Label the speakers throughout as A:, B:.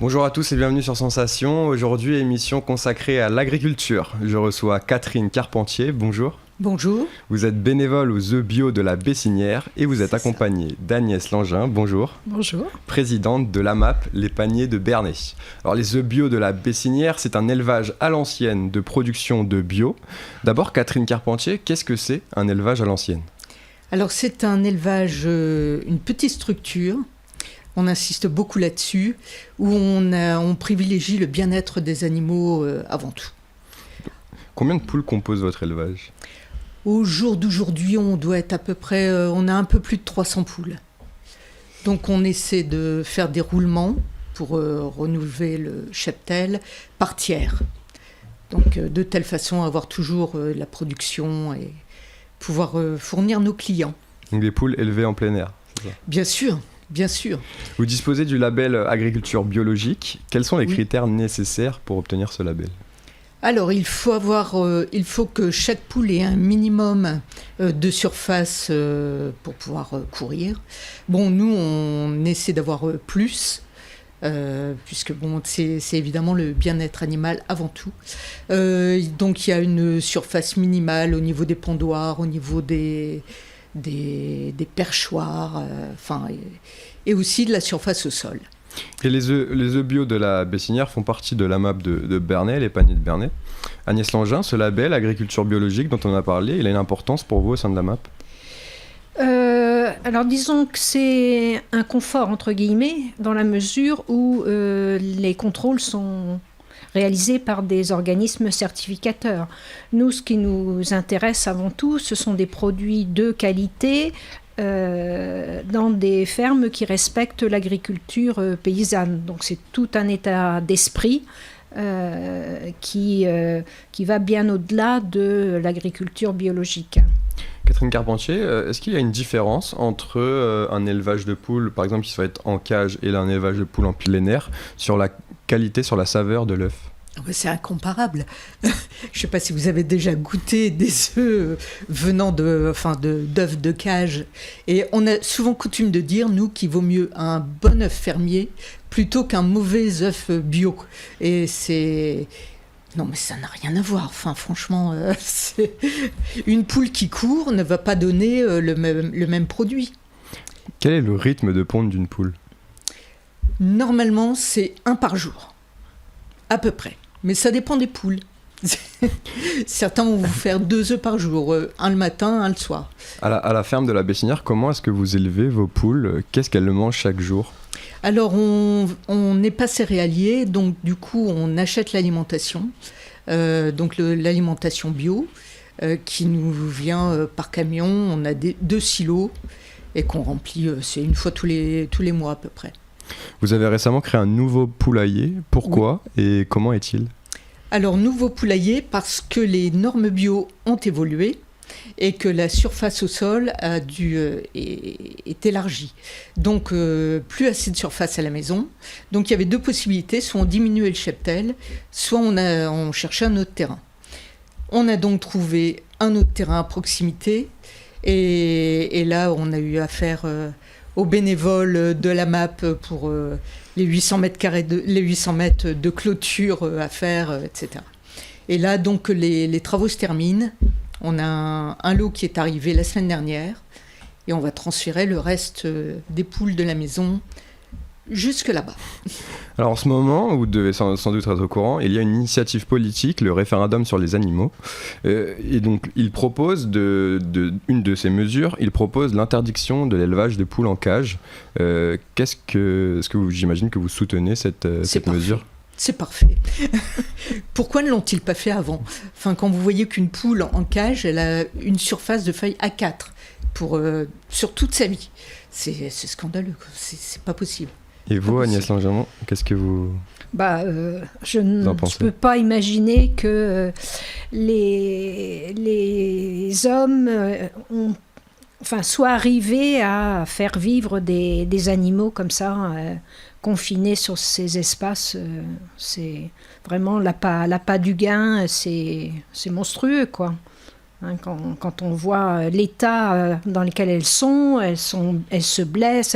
A: Bonjour à tous et bienvenue sur Sensation. Aujourd'hui, émission consacrée à l'agriculture. Je reçois Catherine Carpentier. Bonjour.
B: Bonjour.
A: Vous êtes bénévole aux œufs bio de la Bessinière et vous êtes accompagnée d'Agnès Langin. Bonjour.
B: Bonjour.
A: Présidente de l'AMAP, les paniers de Bernay. Alors, les œufs bio de la Bessinière, c'est un élevage à l'ancienne de production de bio. D'abord, Catherine Carpentier, qu'est-ce que c'est un élevage à l'ancienne ?
B: Alors, c'est un élevage, une petite structure. On insiste beaucoup là-dessus, où on privilégie le bien-être des animaux avant tout.
A: Combien de poules composent votre élevage ?
B: Au jour d'aujourd'hui, on doit être à peu près, on a un peu plus de 300 poules. Donc on essaie de faire des roulements pour renouveler le cheptel par tiers. Donc de telle façon à avoir toujours la production et pouvoir fournir nos clients.
A: Donc des poules élevées en plein air, c'est ça ?
B: Bien sûr. Bien sûr.
A: Vous disposez du label agriculture biologique. Quels sont les critères nécessaires pour obtenir ce label ?
B: Alors, il faut que chaque poule ait un minimum de surface pour pouvoir courir. Bon, nous, on essaie d'avoir plus, puisque bon, c'est évidemment le bien-être animal avant tout. Donc, il y a une surface minimale au niveau des pendoirs, au niveau des perchoirs, et aussi de la surface au sol.
A: Et les œufs bio de la Bessinière font partie de l'AMAP de Bernay, les paniers de Bernay. Agnès Langin, ce label agriculture biologique dont on a parlé, il a une importance pour vous au sein de l'AMAP ?
C: Alors disons que c'est un confort entre guillemets dans la mesure où les contrôles sont réalisés par des organismes certificateurs. Nous, ce qui nous intéresse avant tout, ce sont des produits de qualité dans des fermes qui respectent l'agriculture paysanne. Donc c'est tout un état d'esprit qui va bien au-delà de l'agriculture biologique.
A: Catherine Carpentier, est-ce qu'il y a une différence entre un élevage de poules, par exemple, qui soit en cage, et un élevage de poules en plein air, sur la qualité, sur la saveur de l'œuf ?
B: C'est incomparable. Je ne sais pas si vous avez déjà goûté des œufs venant d'œufs de cage. Et on a souvent coutume de dire, nous, qu'il vaut mieux un bon œuf fermier plutôt qu'un mauvais œuf bio. Et c'est... Non, mais ça n'a rien à voir. Enfin, franchement, une poule qui court ne va pas donner le même produit.
A: Quel est le rythme de ponte d'une poule ?
B: Normalement, c'est 1 par jour. À peu près. Mais ça dépend des poules. Certains vont vous faire 2 œufs par jour, un le matin, un le soir.
A: À la ferme de la Bessinière, comment est-ce que vous élevez vos poules ? Qu'est-ce qu'elles mangent chaque jour ?
B: Alors, on n'est pas céréalier, donc du coup, on achète l'alimentation. Donc l'alimentation bio, qui nous vient par camion. On a 2 silos et qu'on remplit, c'est une fois tous les mois à peu près.
A: Vous avez récemment créé un nouveau poulailler. Pourquoi et comment est-il ?
B: Alors, nouveau poulailler parce que les normes bio ont évolué et que la surface au sol est élargie. Donc, plus assez de surface à la maison. Donc, il y avait 2 possibilités. Soit on diminuait le cheptel, soit on cherchait un autre terrain. On a donc trouvé un autre terrain à proximité. Et là, on a eu affaire aux bénévoles de la MAP pour les 800 mètres de clôture à faire, etc. Et là, donc, les travaux se terminent. On a un lot qui est arrivé la semaine dernière et on va transférer le reste des poules de la maison jusque là-bas.
A: Alors en ce moment, vous devez sans doute être au courant, il y a une initiative politique, le référendum sur les animaux. Et donc il propose une de ces mesures, il propose l'interdiction de l'élevage de poules en cage. J'imagine que vous soutenez cette mesure ?
B: C'est parfait. Pourquoi ne l'ont-ils pas fait avant ? Enfin, quand vous voyez qu'une poule en cage, elle a une surface de feuilles A4 sur toute sa vie. C'est scandaleux, c'est pas possible.
A: Et vous, Agnès Langin, qu'est-ce que vous...
C: Je ne peux pas imaginer que les hommes soient arrivés à faire vivre des animaux comme ça, confinés sur ces espaces. C'est vraiment l'appât du gain, c'est monstrueux, quoi. Hein, quand on voit l'état dans lequel elles se blessent,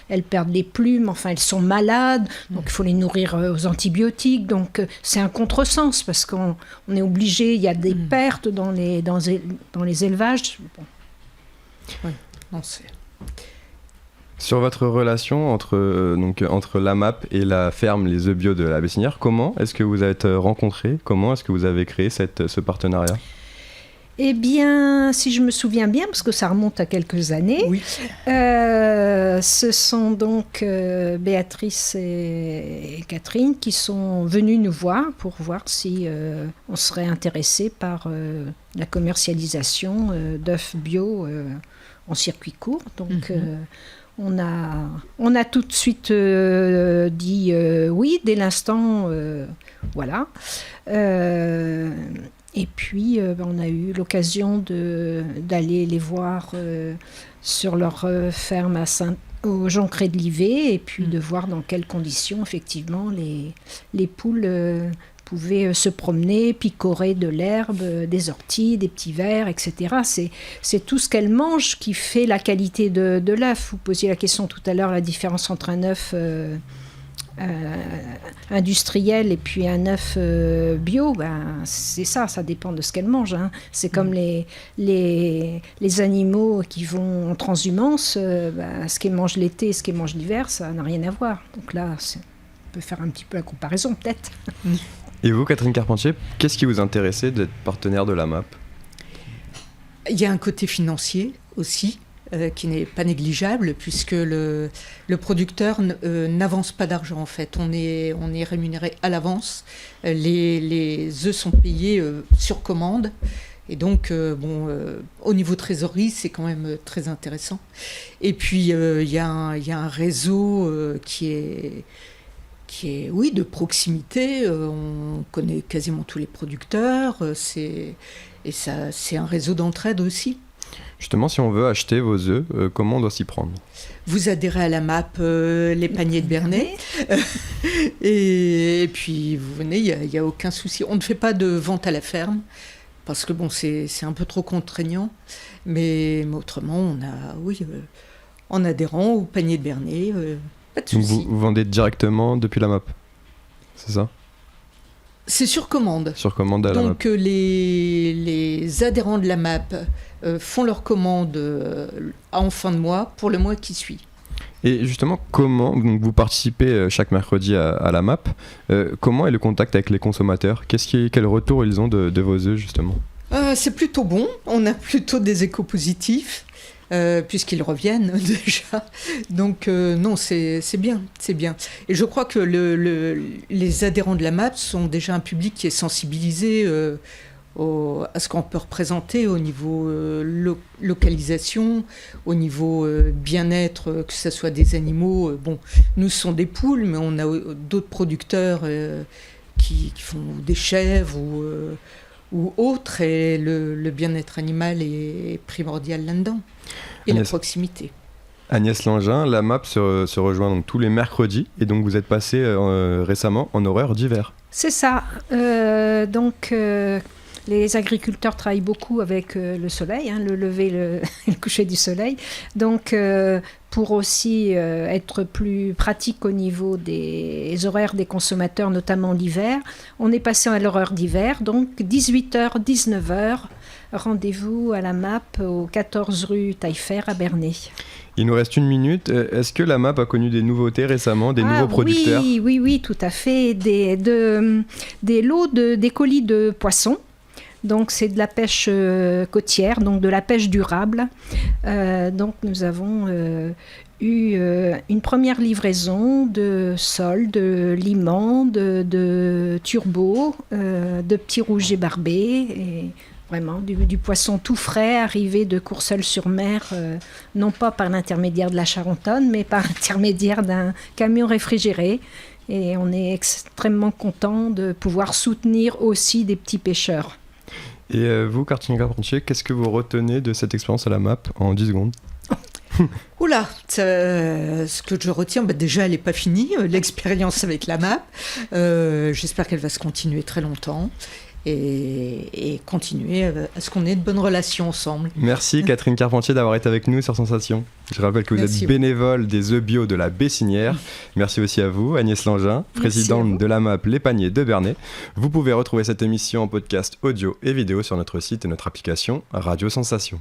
C: elles perdent les plumes, enfin elles sont malades, donc il faut les nourrir aux antibiotiques. Donc c'est un contresens parce qu'on est obligé, il y a des pertes dans les élevages. Bon.
B: Oui, non, c'est...
A: Sur votre relation entre la MAP et la ferme Les œufs bio de la Bessinière, comment est-ce que vous êtes rencontrés? Comment est-ce que vous avez créé ce partenariat?
C: Eh bien, si je me souviens bien, parce que ça remonte à quelques années,
B: Oui.
C: Ce sont donc Béatrice et Catherine qui sont venues nous voir pour voir si on serait intéressé par la commercialisation d'œufs bio en circuit court. Donc, on a tout de suite dit oui, dès l'instant, voilà. Et puis, on a eu l'occasion d'aller les voir sur leur ferme au Joncré de Livet, et puis de voir dans quelles conditions, effectivement, les poules pouvaient se promener, picorer de l'herbe, des orties, des petits vers, etc. C'est tout ce qu'elles mangent qui fait la qualité de l'œuf. Vous posiez la question tout à l'heure, la différence entre un œuf industriel et puis un œuf bio, c'est ça dépend de ce qu'elles mangent. Hein. C'est comme les animaux qui vont en transhumance, ce qu'ils mangent l'été et ce qu'ils mangent l'hiver, ça n'a rien à voir. Donc là, on peut faire un petit peu la comparaison peut-être.
A: Et vous, Catherine Carpentier, qu'est-ce qui vous intéressait d'être partenaire de la MAP?
B: Il y a un côté financier aussi, qui n'est pas négligeable, puisque le producteur n'avance pas d'argent en fait. On est rémunéré à l'avance. Les œufs sont payés sur commande. Et donc, au niveau trésorerie, c'est quand même très intéressant. Et puis, il y a un réseau qui est, oui, de proximité. On connaît quasiment tous les producteurs. C'est un réseau d'entraide aussi.
A: Justement, si on veut acheter vos œufs, comment on doit s'y prendre?
B: Vous adhérez à la MAP Les Paniers de Bernay et puis vous venez, il n'y a aucun souci. On ne fait pas de vente à la ferme parce que c'est un peu trop contraignant, mais autrement, en adhérant au Panier de Bernay, pas de souci.
A: Donc vous vendez directement depuis la MAP, c'est ça?
B: C'est sur commande.
A: Sur commande à la MAP.
B: Donc les adhérents de la MAP font leur commande en fin de mois pour le mois qui suit.
A: Et justement, comment donc vous participez chaque mercredi à la MAP, comment est le contact avec les consommateurs? Quel retour ils ont de vos œufs justement?
B: C'est plutôt bon, on a plutôt des échos positifs. Puisqu'ils reviennent déjà. Donc non, c'est bien. Et je crois que les adhérents de la MAP sont déjà un public qui est sensibilisé à ce qu'on peut représenter au niveau localisation, au niveau bien-être, que ce soit des animaux. Nous, ce sont des poules, mais on a d'autres producteurs qui font des chèvres ou autres, et le bien-être animal est primordial là-dedans. Et la proximité.
A: Agnès Langin, la MAP se rejoint donc tous les mercredis, et donc vous êtes passé récemment en horaire d'hiver.
C: C'est ça. Les agriculteurs travaillent beaucoup avec le soleil, le lever, le coucher du soleil. Donc, pour aussi être plus pratique au niveau des horaires des consommateurs, notamment l'hiver, on est passé à l'horaire d'hiver, donc 18h, 19h. Rendez-vous à la MAP au 14 rue Taillefer à Bernay.
A: Il nous reste une minute. Est-ce que la MAP a connu des nouveautés récemment, des nouveaux producteurs?
C: Oui, tout à fait. Des lots, des colis de poissons. Donc c'est de la pêche côtière, donc de la pêche durable. Donc nous avons eu une première livraison de sols, de limans, de turbots, de petits rougets barbés, et vraiment du poisson tout frais arrivé de Courseulles-sur-Mer, non pas par l'intermédiaire de la Charentonne, mais par l'intermédiaire d'un camion réfrigéré. Et on est extrêmement content de pouvoir soutenir aussi des petits pêcheurs.
A: Et vous, Catherine Carpentier, qu'est-ce que vous retenez de cette expérience à la MAP en 10 secondes?
B: Oula, ce que je retiens, déjà elle n'est pas finie, l'expérience avec la MAP. J'espère qu'elle va se continuer très longtemps. et continuer à ce qu'on ait de bonnes relations ensemble.
A: Merci Catherine Carpentier d'avoir été avec nous sur Sensation. Je rappelle que vous êtes bénévole des œufs bio de la Bessinière. Merci aussi à vous, Agnès Langin, présidente de la MAP Les Paniers de Bernay. Vous pouvez retrouver cette émission en podcast audio et vidéo sur notre site et notre application Radio Sensation.